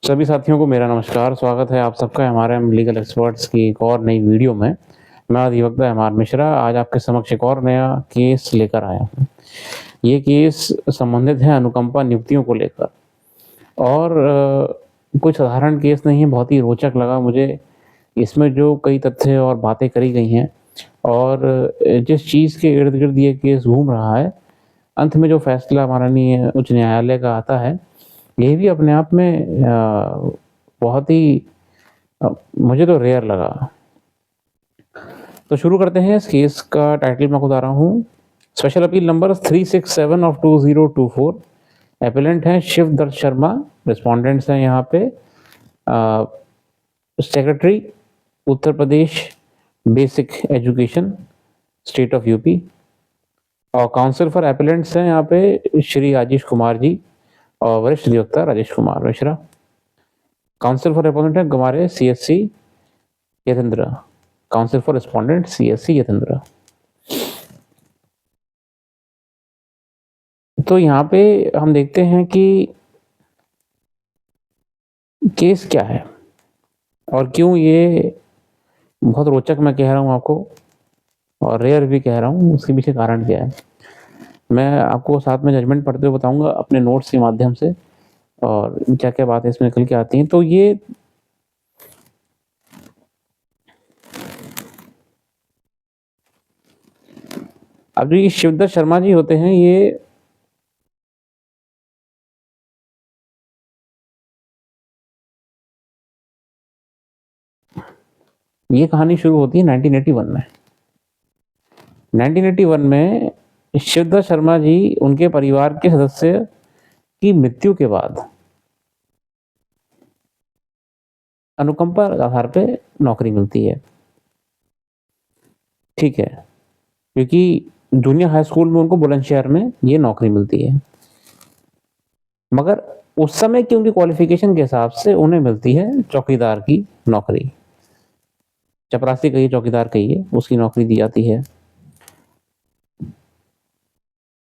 सभी साथियों को मेरा नमस्कार। स्वागत है आप सबका हमारे हम लीगल एक्सपर्ट्स की एक और नई वीडियो में। मैं अधिवक्ता एम आर मिश्रा आज आपके समक्ष एक और नया केस लेकर आया हूँ। ये केस संबंधित है अनुकंपा नियुक्तियों को लेकर और कोई साधारण केस नहीं है, बहुत ही रोचक लगा मुझे। इसमें जो कई तथ्य और बातें करी गई हैं और जिस चीज़ के इर्द गिर्द ये केस घूम रहा है, अंत में जो फैसला माननीय उच्च न्यायालय का आता है, ये भी अपने आप में बहुत ही मुझे तो रेयर लगा। तो शुरू करते हैं। इस केस का टाइटल मैं बता रहा हूँ, special appeal number 367 of 2024। Appellant हैं शिवदत्त शर्मा, रिस्पोंडेंट्स हैं यहाँ पे secretary Uttar Pradesh basic education state of UP, और काउंसिल फॉर एपेलेंट्स हैं यहाँ पे श्री राजेश कुमार जी और वरिष्ठ अधिवक्ता Rajesh Kumar Mishra. Council for respondent है हमारे CSC Yatendra. Council for respondent CSC Yatendra. तो यहाँ पे हम देखते हैं कि केस क्या है और क्यों ये बहुत रोचक मैं कह रहा हूँ आपको, और रेयर भी कह रहा हूँ। उसके पीछे कारण क्या है मैं आपको साथ में जजमेंट पढ़ते हुए बताऊंगा अपने नोट्स के माध्यम से, और क्या क्या बातें इसमें निकल के आती हैं। तो ये अब जो ये शिवदत्त शर्मा जी होते हैं, ये कहानी शुरू होती है 1981 में। 1981 में शिवदत्त शर्मा जी उनके परिवार के सदस्य की मृत्यु के बाद अनुकंपा आधार पे नौकरी मिलती है। ठीक है, क्योंकि जूनियर हाई स्कूल में उनको बुलंदशहर में ये नौकरी मिलती है, मगर उस समय की उनकी क्वालिफिकेशन के हिसाब से उन्हें मिलती है चौकीदार की नौकरी। चपरासी कहिए, चौकीदार कहिए, उसकी नौकरी दी जाती है।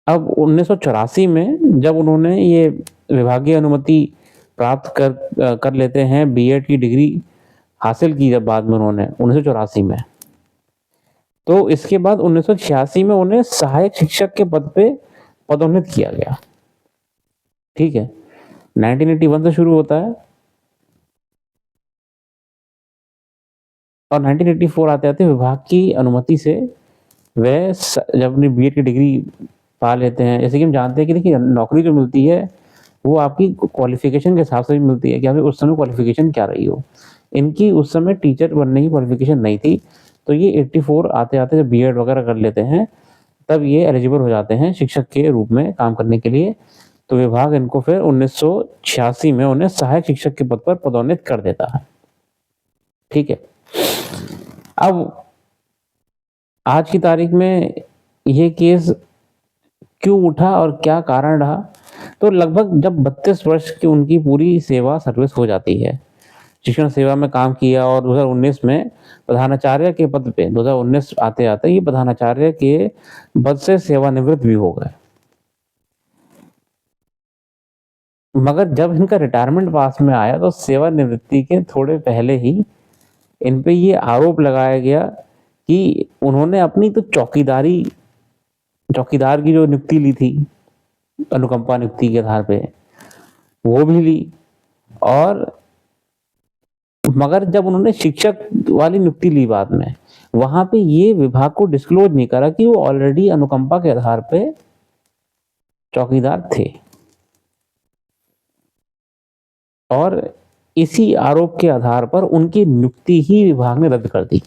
अब 1984 में जब उन्होंने ये विभागीय अनुमति प्राप्त कर लेते हैं, बीएड की डिग्री हासिल की जब बाद में उन्होंने 1984 में, तो इसके बाद 1986 में उन्हें सहायक शिक्षक के पद पे पदोन्नत किया गया। ठीक है, 1981 से शुरू होता है और 1984 आते आते विभाग की अनुमति से वह जब अपनी बीएड की डिग्री पा लेते हैं, जैसे कि हम जानते हैं कि देखिए नौकरी जो मिलती है वो आपकी क्वालिफिकेशन के हिसाब से भी मिलती है कि आपकी उस समय क्वालिफिकेशन क्या रही हो। इनकी उस समय टीचर बनने की क्वालिफिकेशन नहीं थी, तो ये 84 आते आते जब बीएड वगैरह कर लेते हैं तब ये एलिजिबल हो जाते हैं शिक्षक के रूप में काम करने के लिए। तो विभाग इनको फिर 1986 में उन्हें सहायक शिक्षक के पद पर पदोन्नत कर देता है। ठीक है, अब आज की तारीख में ये केस क्यों उठा और क्या कारण रहा, तो लगभग जब 32 वर्ष की उनकी पूरी सेवा सर्विस हो जाती है, शिक्षण सेवा में काम किया, और 2019 में प्रधानाचार्य के पद पे 2019 आते आते ये प्रधानाचार्य के पद से सेवानिवृत्त भी हो गए। मगर जब इनका रिटायरमेंट पास में आया तो सेवानिवृत्ति के थोड़े पहले ही इन पे ये आरोप लगाया गया कि उन्होंने अपनी तो चौकीदार की जो नियुक्ति ली थी अनुकंपा नियुक्ति के आधार पे वो भी ली, और मगर जब उन्होंने शिक्षक वाली नियुक्ति ली बाद में, वहां पे ये विभाग को डिस्क्लोज नहीं करा कि वो ऑलरेडी अनुकंपा के आधार पे चौकीदार थे, और इसी आरोप के आधार पर उनकी नियुक्ति ही विभाग ने रद्द कर दी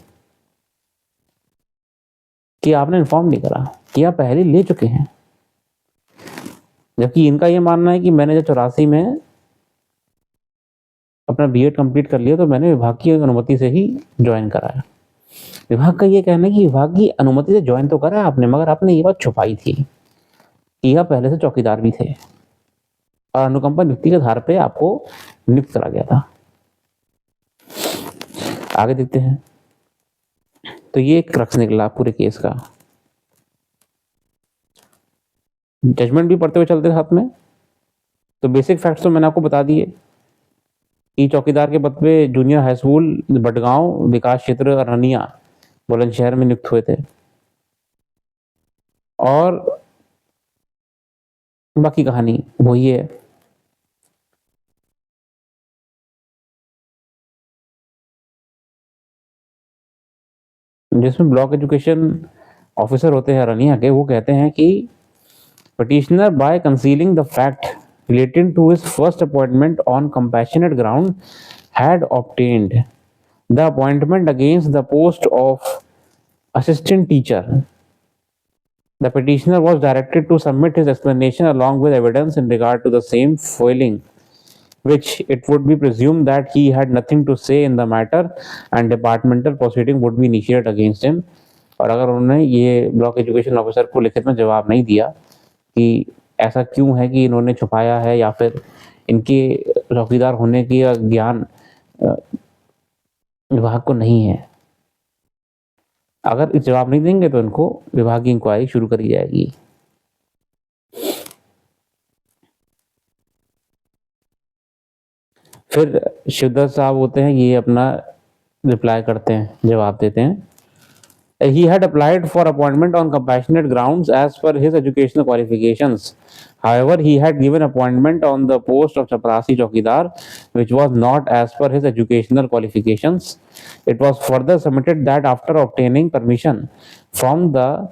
कि आपने इन्फॉर्म नहीं करा कि आप पहले ले चुके हैं। जबकि इनका यह मानना है कि मैंने जब 84 में अपना बीएड कंप्लीट कर लिया तो मैंने विभाग की अनुमति से ही ज्वाइन कराया। विभाग का ये कहना है कि विभाग की अनुमति से ज्वाइन तो करा आपने, मगर आपने ये बात छुपाई थी कि आप पहले से चौकीदार भी थे और अनुकंपा नियुक्ति के आधार पे आपको नियुक्त करा गया था। आगे देखते हैं। तो ये क्रक्स निकला पूरे केस का। जजमेंट भी पढ़ते हुए चलते साथ में। तो बेसिक फैक्ट्स तो मैंने आपको बता दिए। कि चौकीदार के पद पे जूनियर हाई स्कूल बडगांव विकास क्षेत्र अरनिया बुलंदशहर में नियुक्त हुए थे। और बाकी कहानी वही है। जिसमें ब्लॉक एजुकेशन ऑफिसर होते हैं अरनिया के, वो कहते हैं कि petitioner by concealing the fact relating to his first appointment on compassionate ground had obtained the appointment against the post of assistant teacher. The petitioner was directed to submit his explanation along with evidence in regard to the same failing, which it would be presumed that he had nothing to say in the matter and departmental proceeding would be initiated against him. और अगर उन्होंने ये block education officer को लिखित में जवाब नहीं दिया कि ऐसा क्यों है कि इन्होंने छुपाया है या फिर इनके चौकीदार होने की ज्ञान विभाग को नहीं है, अगर जवाब नहीं देंगे तो इनको विभाग की इंक्वायरी शुरू करी जाएगी। फिर शिवदत्त साहब होते हैं, ये अपना रिप्लाई करते हैं, जवाब देते हैं। He had applied for appointment on compassionate grounds as per his educational qualifications. However, he had given appointment on the post of Chaprasi Chowkidar, which was not as per his educational qualifications. It was further submitted that after obtaining permission from the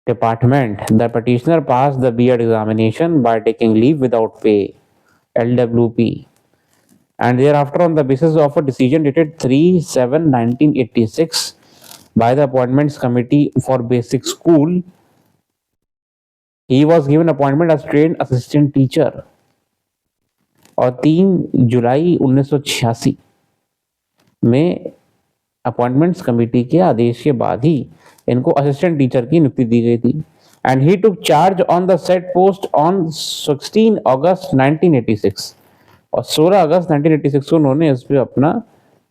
department, the petitioner passed the B.Ed examination by taking leave without pay, LWP, and thereafter on the basis of a decision dated 3/7/1986 by the appointments committee for basic school, he was given appointment as trained assistant teacher। और 3 जुलाई 1986 में appointments committee के आदेश के बाद ही इनको assistant teacher की नियुक्ति दी गई थी। And he took charge on the set post on 16 अगस्त 1986, और 16 अगस्त 1986 को उन्होंने इस पे अपना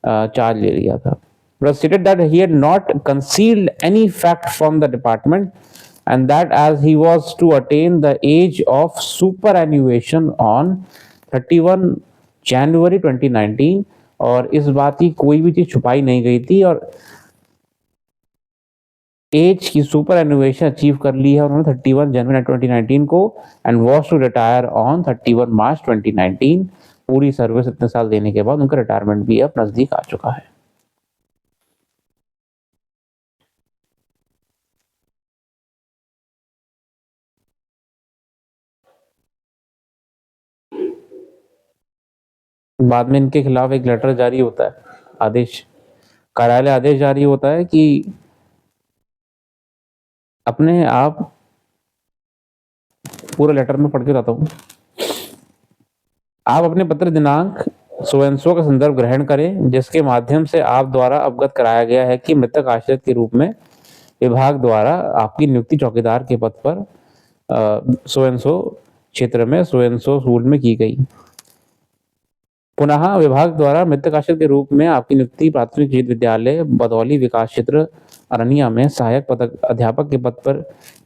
चार्ज ले लिया था। It was stated that he had not concealed any fact from the department and that as he was to attain the age of superannuation on 31 जनवरी 2019, और इस बात की कोई भी चीज छुपाई नहीं गई थी और एज की सुपर एनुएशन अचीव कर ली है उन्होंने 31 जनवरी 2019 को, and was to retire on 31 March 2019। पूरी सर्विस इतने साल देने के बाद उनका रिटायरमेंट भी अब नजदीक आ चुका है। बाद में इनके खिलाफ एक लेटर जारी होता है, आदेश, कार्यालय आदेश जारी होता है कि अपने आप, पूरा लेटर में पढ़ के बताता हूँ। आप अपने पत्र दिनांक स्वयंसो का संदर्भ ग्रहण करें जिसके माध्यम से आप द्वारा अवगत कराया गया है कि मृतक आश्रित के रूप में विभाग द्वारा आपकी नियुक्ति चौकीदार के पद पर स्वयंसो क्षेत्र में स्वयंसो स्कूल में की गई। पुनः विभाग द्वारा मृतक आश्रित के रूप में आपकी नियुक्ति प्राथमिक विद्यालय बदौली विकास क्षेत्र अरनिया में सहायक अध्यापक के पद पर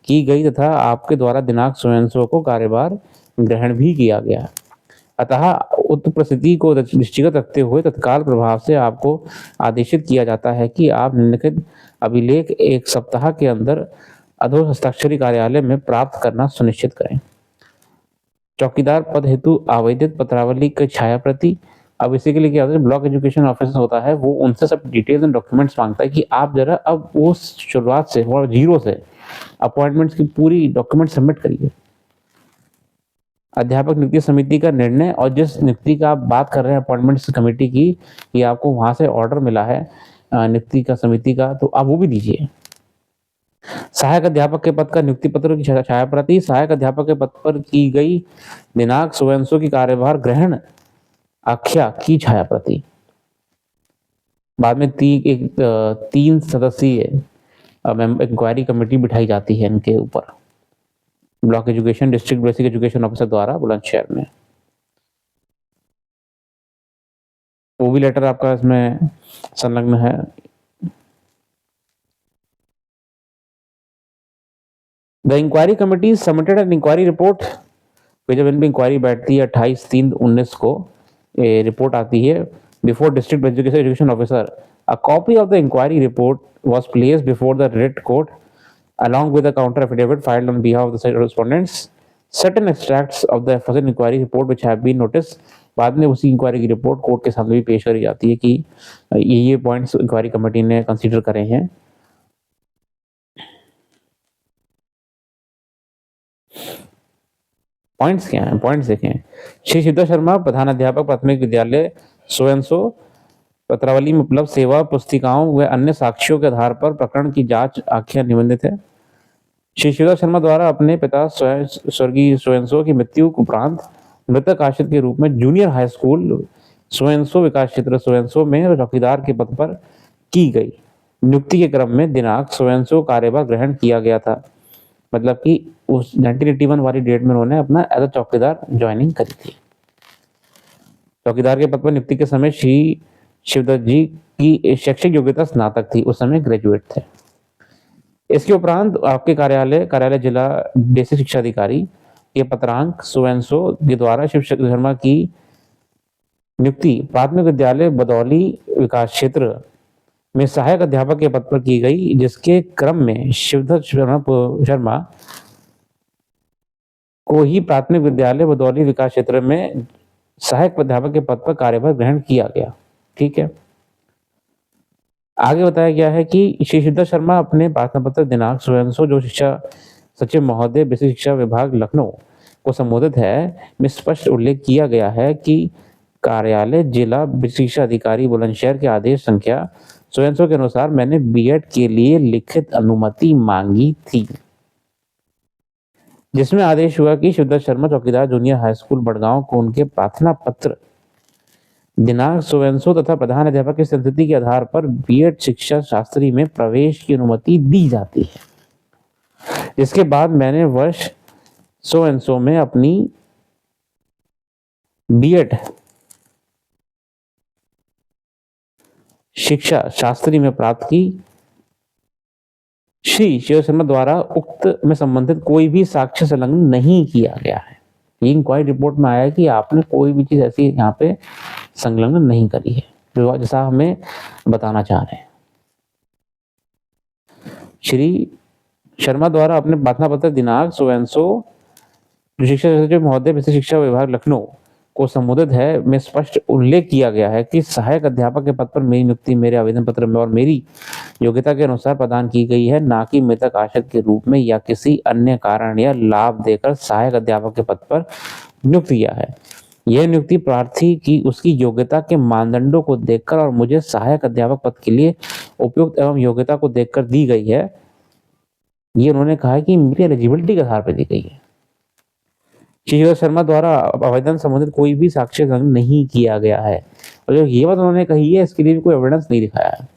की गई तथा आपके द्वारा दिनांक स्वयंसो को कार्यभार ग्रहण भी किया गया। अतः उक्त परिस्थिति को दृष्टिगत रखते हुए तत्काल प्रभाव से आपको आदेशित किया जाता है कि आप निम्नलिखित अभिलेख 1 सप्ताह के अंदर अधो हस्ताक्षरी कार्यालय में प्राप्त करना सुनिश्चित करें। चौकीदार पद हेतु आवेदित पत्रावली की छाया प्रति। अब इसी के लिए क्या होता है, ब्लॉक एजुकेशन ऑफिसर होता है, वो उनसे सब डिटेल्स एंड डॉक्यूमेंट्स मांगता है कि आप जरा अब उस शुरुआत से और जीरो से अपॉइंटमेंट्स की पूरी डॉक्यूमेंट सबमिट करिए। अध्यापक नियुक्ति समिति का निर्णय, और जिस नियुक्ति का आप बात कर रहे हैं अपॉइंटमेंट्स कमेटी की, कि आपको वहां से ऑर्डर मिला है नियुक्ति का समिति का, तो आप वो भी दीजिए। सहायक अध्यापक के पद का नियुक्ति पत्र की छाया प्रति, सहायक अध्यापक के पद पर की गई दिनांक स्वयंसो की कार्यभार ग्रहण आख्या की छाया प्रति। बाद में 3 सदस्यीय इंक्वायरी कमेटी बिठाई जाती है इनके ऊपर block education district basic education officer द्वारा बुलंदशहर में। वो भी लेटर आपका इसमें संलग्न है। The inquiry committee submitted an inquiry report, जब इन पर इंक्वायरी बैठती है 28/3/19 को, रिपोर्ट आती है before district education officer, a copy of the inquiry report was placed before the writ court along with a counter affidavit filed on behalf of the respondents. Certain extracts of the first inquiry report which have been noticed, बाद में उसी inquiry की report court के सामने भी पेश करी जाती है कि ये पॉइंट्स इंक्वायरी कमेटी ने कंसीडर करे हैं। पॉइंट्स क्या हैं? पॉइंट्स देखें। श्री शिवदास शर्मा प्रधानाध्यापक प्राथमिक विद्यालय सोयनसो पत्रावली में उपलब्ध सेवा पुस्तिकाओं व अन्य साक्ष्यों के आधार पर प्रकरण की जांच आख्या निबंधित है। श्री शिवदास शर्मा द्वारा अपने पिता स्वर्गीय सोयनसो की मृत्यु उपरांत मृतक आश्रित के रूप में जूनियर हाई स्कूल सोयनसो विकास क्षेत्र सोयनसो में चौकीदार के पद पर की गई नियुक्ति के क्रम में दिनांक सोयनसो कार्यभार ग्रहण किया गया था। मतलब कि उस 1981 वाली डेट में उन्होंने अपना एज अ चौकीदार ज्वाइनिंग करी थी। चौकीदार के पद पर नियुक्ति के समय श्री शिवदत्त जी की शैक्षिक योग्यता स्नातक थी, उस समय ग्रेजुएट थे। इसके उपरांत आपके कार्यालय जिला बेसिक शिक्षा अधिकारी के पत्रांक सोयनसो के द्वारा शिव शर्मा की नियुक्ति प्राथमिक विद्यालय बदौली विकास क्षेत्र में सहायक अध्यापक के पद पर की गई, जिसके क्रम में शिवदत्त शर्मा को ही प्राथमिक विद्यालय बदौली विकास क्षेत्र में सहायक अध्यापक के पद पर कार्यभार ग्रहण किया गया। ठीक है, आगे बताया गया है कि श्री शिवदत्त शर्मा अपने प्रार्थना पत्र दिनांक सोयनसो जो शिक्षा सचिव महोदय बेसिक शिक्षा विभाग लखनऊ को संबोधित है में स्पष्ट उल्लेख किया गया है कि कार्यालय जिला बेसिक शिक्षा अधिकारी बुलंदशहर के आदेश संख्या सोयनसो के अनुसार मैंने बीएड के लिए लिखित अनुमति मांगी थी, जिसमें आदेश हुआ कि शिवदत्त शर्मा चौकीदार जूनियर हाई स्कूल बड़गांव को उनके प्रार्थना पत्र दिनांक सोयनसो तथा प्रधान अध्यापक की संस्तुति के आधार पर बीएड शिक्षा शास्त्री में प्रवेश की अनुमति दी जाती है। इसके बाद मैंने वर्ष सोयनसो में अपनी बीएड शिक्षा शास्त्री में प्राप्त की। श्री शिव शर्मा द्वारा उक्त में संबंधित कोई भी साक्ष्य संलग्न नहीं किया गया है। ये इंक्वायरी रिपोर्ट में आया है कि आपने कोई भी चीज ऐसी यहाँ पे संलग्न नहीं करी है, जो जैसा हमें बताना चाह रहे हैं। श्री शर्मा द्वारा अपने प्रार्थना पत्र दिनांक सोयनसो शिक्षा सचिव महोदय बेसिक शिक्षा विभाग लखनऊ को संबोधित है में स्पष्ट उल्लेख किया गया है कि सहायक अध्यापक के पद पर मेरी नियुक्ति मेरे आवेदन पत्र में और मेरी योग्यता के अनुसार प्रदान की गई है, ना कि मृतक आश्रित के रूप में या किसी अन्य कारण या लाभ देकर सहायक अध्यापक के पद पर नियुक्त किया है। यह नियुक्ति प्रार्थी की उसकी योग्यता के मानदंडों को देखकर और मुझे सहायक अध्यापक पद के लिए उपयुक्त एवं योग्यता को देखकर दी गई है। ये उन्होंने कहा है कि मेरी एलिजिबिलिटी के आधार पर दी गई है। श्री शिवदत्त शर्मा द्वारा आवेदन संबंधित कोई भी साक्ष्य संलग्न नहीं किया गया है, और जो ये बात उन्होंने कही है इसके लिए भी कोई एविडेंस नहीं दिखाया है।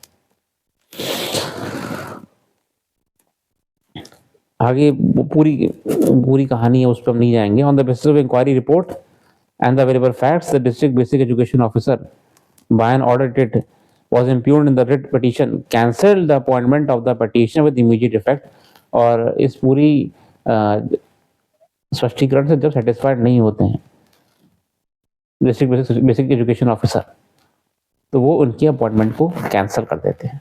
आगे पूरी कहानी है, उस पर हम नहीं जाएंगे। On the basis of inquiry report and the available facts, the district basic education officer by an order it was impugned in the writ petition cancelled the appointment of the petitioner with immediate effect। और इस पूरी स्पष्टीकरण से जब satisfied नहीं होते हैं district basic education officer, तो वो उनकी अपॉइंटमेंट को कैंसिल कर देते हैं।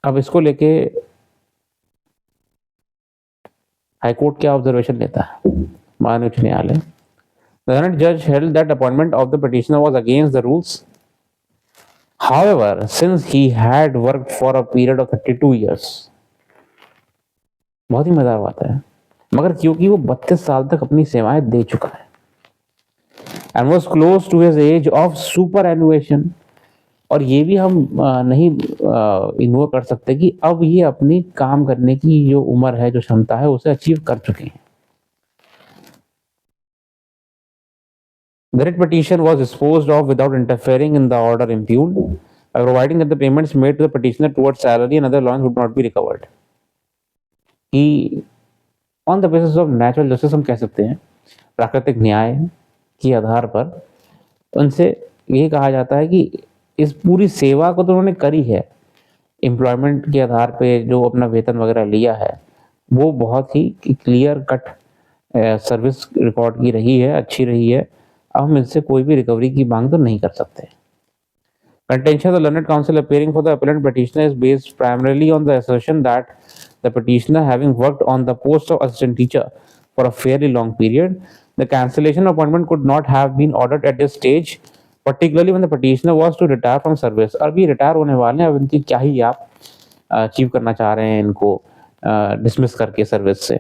अब इसको लेके हाईकोर्ट क्या ऑब्जर्वेशन लेता है माननीय उच्च न्यायालय। The Senate judge held that appointment of the petitioner was against the rules. However, since he had worked for a period of 32 years, बहुत ही मजेदार बात है, मगर क्योंकि वो 32 साल तक अपनी सेवाएं दे चुका है and was close to his age of superannuation, और ये भी हम नहीं इग्नोर कर सकते कि अब ये अपनी काम करने की जो उम्र है, जो क्षमता है, उसे अचीव कर चुके हैं। The writ petition was disposed of without interfering in the order impugned by providing that the payments made to the petitioner towards salary and other allowance would not be recovered। कि on the basis of natural justice हम कह सकते हैं, प्राकृतिक न्याय के आधार पर उनसे ये कहा जाता है कि इस पूरी सेवा को तो उन्होंने करी है, एम्प्लॉयमेंट के आधार पे जो अपना वेतन वगैरह लिया है, वो बहुत ही क्लियर कट सर्विस रिकॉर्ड की रही है, अच्छी रही है। अब हम इनसे कोई भी रिकवरी की मांग तो नहीं कर सकते। Contention of the learned counsel appearing for the appellant petitioner is based primarily on the assertion that the petitioner, having worked on the post of assistant teacher for a fairly long period, the cancellation appointment could not have been ordered at this stage, particularly when the petitioner was to retire from service। अभी retire होने वाले हैं, अब इनकी क्या ही आप achieve करना चाह रहे हैं इनको डिसमिस करके सर्विस से।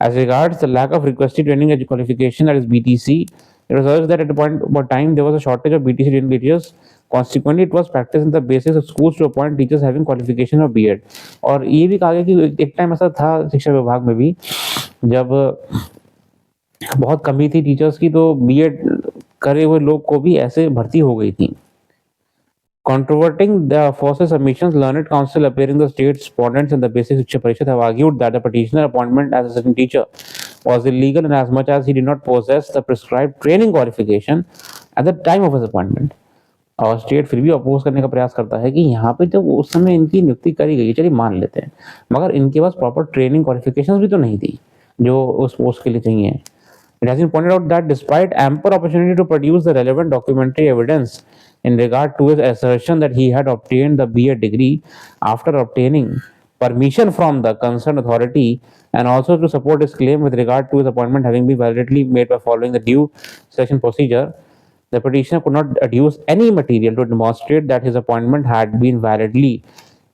As regards the lack of requested training and qualification, that is BTC, it was urged that at a point of time there was a shortage of BTC trained teachers. Consequently, it was practiced in the basis of schools to appoint teachers having qualification of B.Ed। और ये भी कहा गया कि एक time ऐसा था शिक्षा विभाग में भी, जब बहुत कमी थी टीचर्स की, तो B.Ed करे हुए लोग को भी ऐसे भर्ती हो गई थी। Controverting the forces submissions, learned counsel appearing the state respondents in the basic Shiksha Parishad have argued that the petitioner appointment as assistant teacher was illegal in as much as he did not possess the prescribed training qualification at the time of his appointment। और state फिर भी oppose करने का प्रयास करता है कि यहाँ पे जब उस समय इनकी नियुक्ति करी गई, चलिए मान लेते हैं, मगर इनके पास प्रॉपर ट्रेनिंग क्वालिफिकेशंस भी तो नहीं थी जो उस पोस्ट के लिए चाहिए। It has been pointed out that despite ample opportunity to produce the relevant documentary evidence in regard to his assertion that he had obtained the B.Ed degree after obtaining permission from the concerned authority, and also to support his claim with regard to his appointment having been validly made by following the due selection procedure, the petitioner could not adduce any material to demonstrate that his appointment had been validly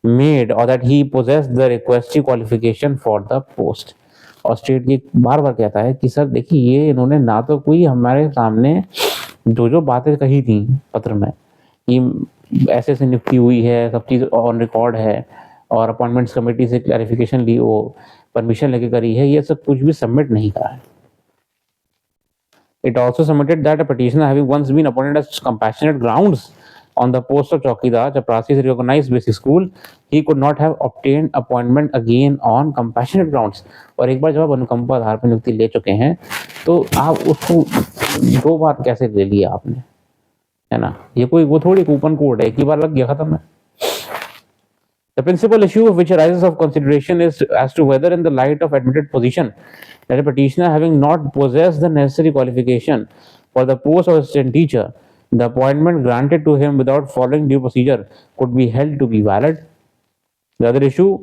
made or that he possessed the requested qualification for the post। और state ये बार बार कहता है कि sir देखिए, ये इन्होंने ना तो कोई हमारे सामने जो बातें कही थी पत्र में कि ऐसे ऐसे नियुक्ति हुई है, सब चीज़ ऑन रिकॉर्ड है, और अपॉइंटमेंट्स कमेटी से क्लैरिफिकेशन ली, वो परमिशन लेके करी है, ये सब कुछ भी सबमिट नहीं करा है। It also submitted that a petitioner having once been appointed as compassionate grounds on the post of Chowkidar, Chaprasi is recognized basic school, he could not have obtained appointment again on compassionate grounds। और एक बार जब आप अनुकंपा आधार पर नियुक्ति ले चुके हैं, तो आप उसको दो बार कैसे ले लिया आपने, है ना? ये कोई वो थोड़ी कूपन कोड है, एक ही बार लग गया, खत्म है। The principal issue which arises of consideration is as to whether, in the light of admitted position, that a petitioner having not possessed the necessary qualification for the post of assistant teacher, the appointment granted to him without following due procedure could be held to be valid। The other issue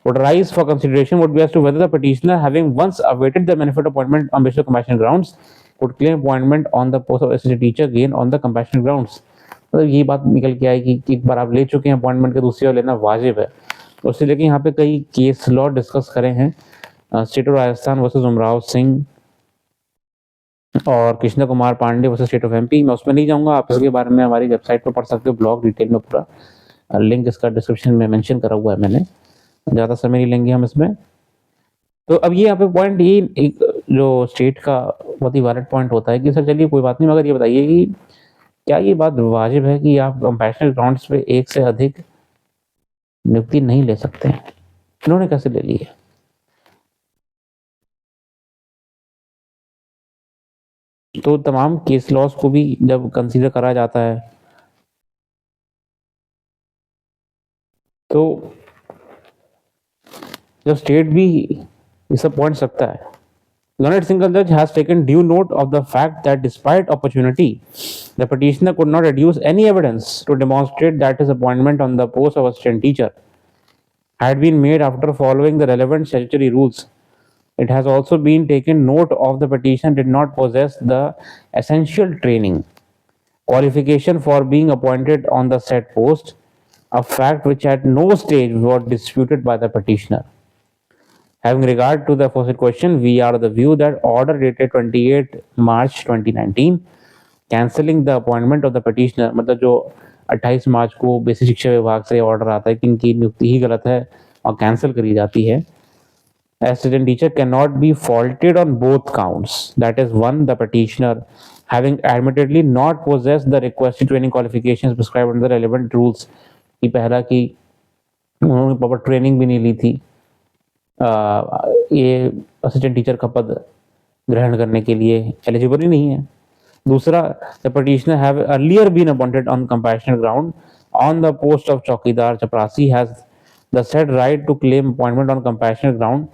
would arise for consideration would be as to whether the petitioner, having once awaited the benefit of appointment on basic compassionate grounds, could claim appointment on the post of assistant teacher again on the compassionate grounds। मतलब ये बात निकल के आई कि एक बार आप ले चुके हैं अपॉइंटमेंट के, दूसरी बार लेना वाजिब है। उससे लेके यहाँ पे कई केस लॉ डिस्कस करे हैं, state of Rajasthan versus Umrao Singh और Krishna Kumar Pandey versus state of MP. मैं उसमें नहीं जाऊँगा, आप इसके बारे में हमारी वेबसाइट पर पढ़ सकते हो, ब्लॉग डिटेल में पूरा, लिंक इसका डिस्क्रिप्शन में मेंशन करा हुआ है मैंने, ज़्यादा समय नहीं लेंगे हम इसमें। तो अब ये यहाँ पे पॉइंट, ये एक जो स्टेट का बहुत ही वैलिड पॉइंट होता है कि सर चलिए कोई बात नहीं, मगर ये बताइए कि क्या ये बात वाजिब है कि आप कंपैशनेट ग्राउंड्स पे एक से अधिक नियुक्ति नहीं ले सकते हैं? इन्होंने कैसे ले ली है? तो तमाम केस लॉस को भी जब कंसीडर करा जाता है, तो जब स्टेट भी ये सब पॉइंट सकता है। Learned single judge has taken due note of the fact that despite opportunity, the petitioner could not adduce any evidence to demonstrate that his appointment on the post of assistant teacher had been made after following the relevant statutory rules. It has also been taken note of the petitioner did not possess the essential training qualification for being appointed on the said post, a fact which at no stage was disputed by the petitioner। Having regard to the first question, we are of the view that order dated 28 March 2019 cancelling the appointment of the petitioner, मतलब जो 28 मार्च को basic शिक्षा विभाग से order आता है कि इनकी नियुक्ति ही गलत है और कैंसिल करी जाती है। Assistant teacher cannot be faulted on both counts, that is, one, the petitioner having admittedly not possessed the requested training qualifications prescribed under the relevant rules, कि पहला कि उन्होंने प्रॉपर ट्रेनिंग भी नहीं ली थी ये असिस्टेंट टीचर का पद ग्रहण करने के लिए एलिजिबल ही नहीं है। दूसरा, the petitioner have earlier been appointed on compassionate ground on the post of चौकीदार चपरासी has the said right to claim appointment on compassionate ground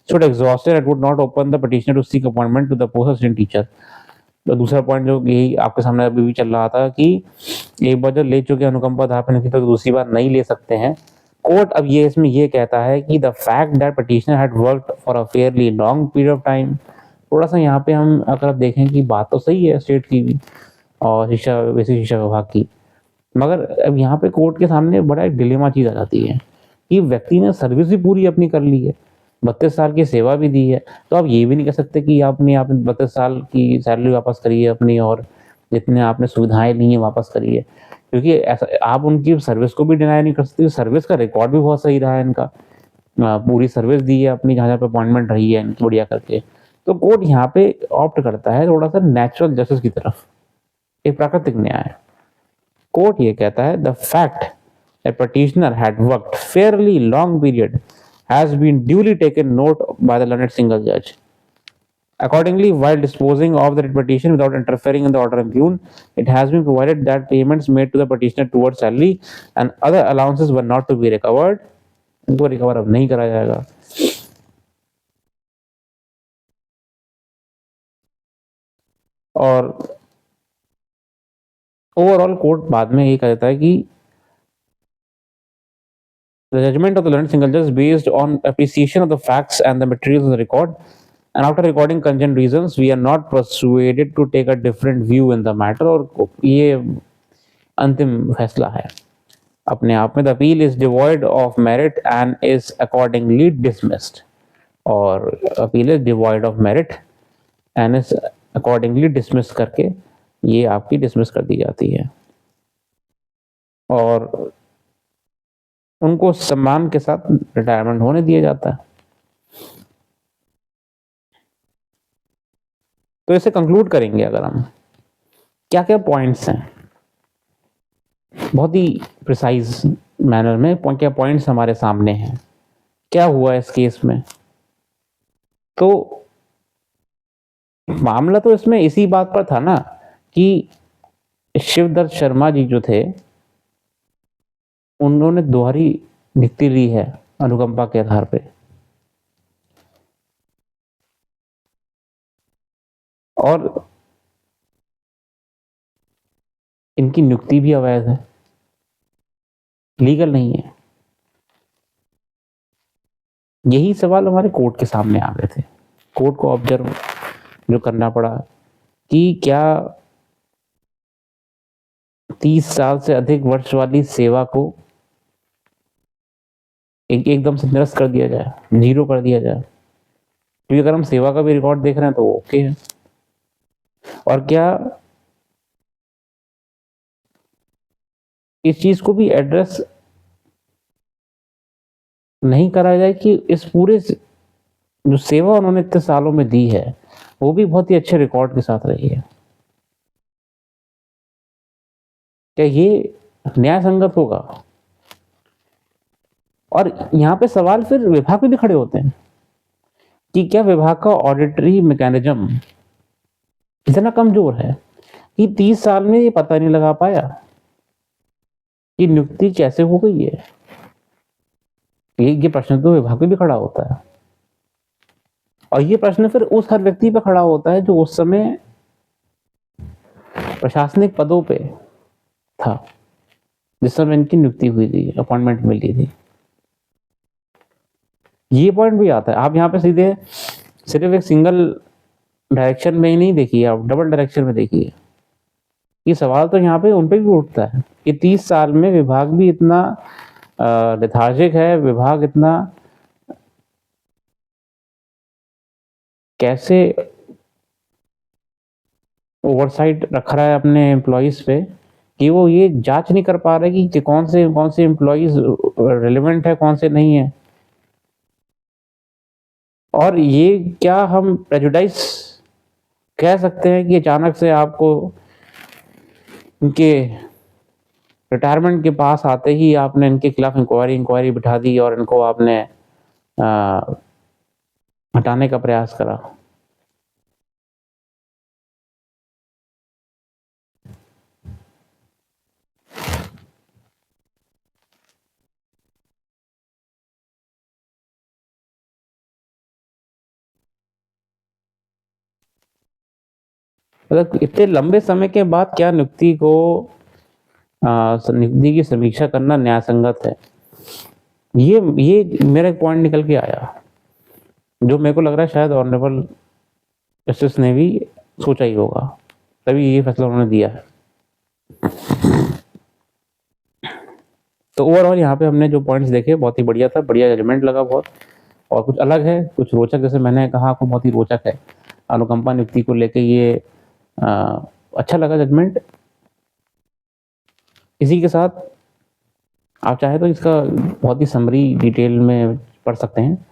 should exhausted and would not open the petitioner to seek appointment to the post of assistant teacher. तो दूसरा point जो यही आपके सामने अभी भी चल रहा था कि एक बार जब ले चुके अनुकंपा दाखिल की तो दूसरी बार नहीं ले सकते हैं। कोर्ट अब ये इसमें ये कहता है कि the fact that petitioner had worked for a fairly long period of time, थोड़ा सा यहाँ पे हम अगर आप देखें कि बात तो सही है स्टेट की भी और शिक्षा वैसे शिक्षा विभाग की, मगर अब यहाँ पे कोर्ट के सामने बड़ा एक डिलेमा चीज़ आ जाती है कि व्यक्ति ने सर्विस भी पूरी अपनी कर ली है, 32 साल की सेवा भी दी है, तो आप ये भी नहीं कह सकते कि आपने 32 साल की सैलरी वापस करी है अपनी और जितने आपने सुविधाएं ली हैं वापस करी है, क्योंकि ऐसा आप उनकी सर्विस को भी डिनाई नहीं कर सकते। सर्विस का रिकॉर्ड भी बहुत सही रहा है इनका, पूरी सर्विस दी है अपनी जहाँ जहाँ पे अपॉइंटमेंट रही है इनकी बढ़िया करके। तो कोर्ट यहाँ पे ऑप्ट करता है थोड़ा सा नेचुरल जस्टिस की तरफ, एक प्राकृतिक न्याय। कोर्ट ये कहता है the fact a petitioner had worked fairly long period has been duly taken note by the learned single judge. Accordingly, while disposing of the petition without interfering in the order impugned, it has been provided that payments made to the petitioner towards salary and other allowances were not to be recovered. इनको recover अब नहीं करा जाएगा। और overall court बाद में ये कहता है कि the judgment of the learned single judge is based on appreciation of the facts and the materials of the record, and after recording congent reasons, we are not persuaded to take a different view in the matter। और ये अंतिम फैसला है अपने आप में। The appeal is devoid of merit and is accordingly dismissed, और appeal is devoid of merit and is accordingly dismiss करके ये आपकी डिसमिस कर दी जाती है और उनको सम्मान के साथ रिटायरमेंट होने दिया जाता है। तो इसे कंक्लूड करेंगे अगर हम, क्या क्या पॉइंट्स हैं, बहुत ही प्रिसाइज मैनर में क्या पॉइंट्स हमारे सामने हैं, क्या हुआ इस केस में। तो मामला तो इसमें इसी बात पर था ना कि शिवदत्त शर्मा जी जो थे उन्होंने दोहरी नियुक्ति ली है अनुकंपा के आधार पे, और इनकी नियुक्ति भी अवैध है, लीगल नहीं है। यही सवाल हमारे कोर्ट के सामने आ गए थे। कोर्ट को ऑब्जर्व जो करना पड़ा कि क्या 30 साल से अधिक वर्ष वाली सेवा को एकदम से निरस्त कर दिया जाए, जीरो कर दिया जाए, क्योंकि अगर हम सेवा का भी रिकॉर्ड देख रहे हैं तो वो ओके है। और क्या इस चीज को भी एड्रेस नहीं करा जाए कि इस पूरे जो सेवा उन्होंने इतने सालों में दी है वो भी बहुत ही अच्छे रिकॉर्ड के साथ रही है। क्या ये न्याय संगत होगा? और यहाँ पे सवाल फिर विभाग पे भी खड़े होते हैं कि क्या विभाग का ऑडिटरी मैकेनिज्म इतना कमजोर है कि 30 साल में ये पता नहीं लगा पाया कि नियुक्ति कैसे हो गई है। ये प्रश्न तो विभाग पे भी खड़ा होता है, और ये प्रश्न फिर उस हर व्यक्ति पे खड़ा होता है जो उस समय प्रशासनिक पदों पे था जिस समय इनकी नियुक्ति हुई थी, अपॉइंटमेंट मिली थी। ये पॉइंट भी आता है। आप यहाँ पे सीधे सिर्फ एक सिंगल डायरेक्शन में ही नहीं देखिए, आप डबल डायरेक्शन में देखिए। ये सवाल तो यहाँ पे उन पे भी उठता है कि 30 साल में विभाग भी इतना लेथार्जिक है, विभाग इतना कैसे ओवरसाइट रख रहा है अपने एम्प्लॉइज पे कि वो ये जांच नहीं कर पा रहे कि कौन से एम्प्लॉइज रिलेवेंट है, कौन से नहीं है। और ये क्या हम प्रेजुडाइज कह सकते हैं कि अचानक से आपको इनके रिटायरमेंट के पास आते ही आपने इनके खिलाफ इंक्वायरी बिठा दी और इनको आपने हटाने का प्रयास करा। मतलब इतने लंबे समय के बाद क्या नियुक्ति की समीक्षा करना न्यायसंगत है। ये मेरा एक पॉइंट निकल के आया, जो मेरे को लग रहा है शायद ऑनरेबल जस्टिस ने भी सोचा ही होगा, तभी ये फैसला उन्होंने दिया है। तो ओवरऑल यहाँ पे हमने जो पॉइंट्स देखे बहुत ही बढ़िया था, बढ़िया जजमेंट लगा बहुत, और कुछ अलग है, कुछ रोचक, जैसे मैंने कहा आपको बहुत ही रोचक है अनुकंपा नियुक्ति को लेके, ये अच्छा लगा जजमेंट। इसी के साथ आप चाहे तो इसका बहुत ही समरी डिटेल में पढ़ सकते हैं,